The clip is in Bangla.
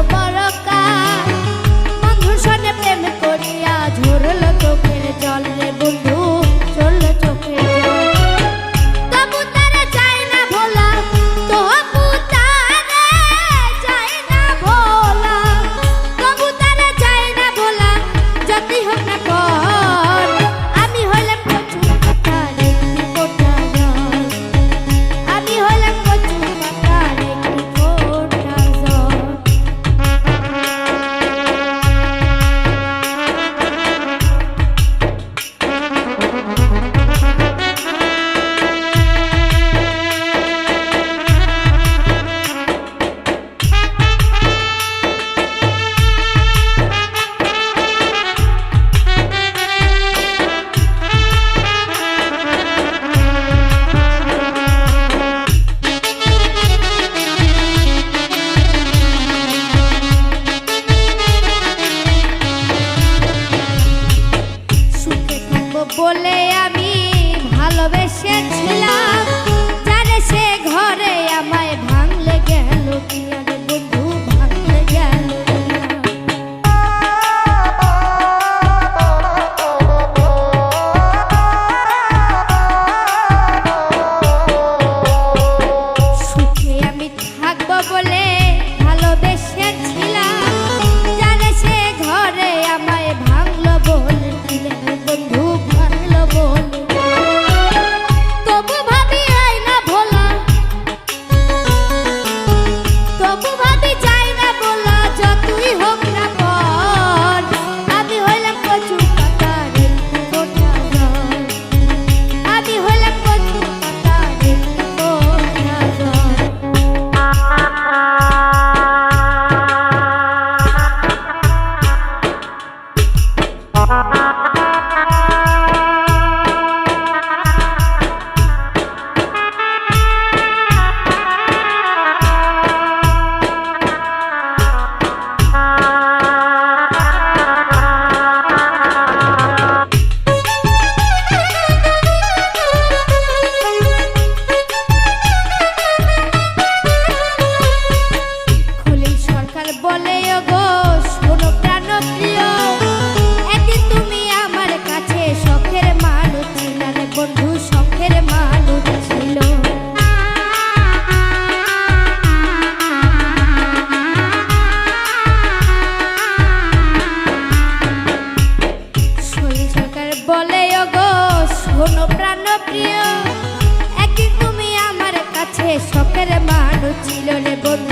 বরকা বন্ধুর সনে প্রেম করিয়া ঝরল চোখের জল রে বন্ধু ঝরল চোখের জল তবু তারা যায় না ভোলা তবু তারা যায় না ভোলা তবু তারা যায় না ভোলা যতই হোক না পর আমি হইলাম কচু পাতার একটি ফোঁটা জল আমি হইলাম কচু পাতার একটি ফোঁটা জল বলে আমি ভালোবেসেছিলাম জানে সে ঘরে আমায় ভাঙলে গেল কিয়া রে বন্ধু ভাঙলে গেল সুখে আমি থাকবো বলে ভালোবেসেছিলাম জানে সে ঘরে আমায় ভাঙলো বলে দিলে বন্ধু তবু ভাবি হয় না ভোলা তবু ভাবি যাই না বলা যতই হোক না পর আমি হইলাম কচু পাতার একটি ফোঁটা জল আমি হইলাম কচু পাতার একটি ফোঁটা জল বলে ওগো শোনো প্রাণপ্রিয় একদিন তুমি আমার কাছে শখের মানুষ ছিলে রে বন্ধু শখের মানুষ ছিল শৈল সরকার বলে ওগো শোনো প্রাণপ্রিয় একদিন তুমি আমার কাছে শখের মানুষ ছিল রে বন্ধু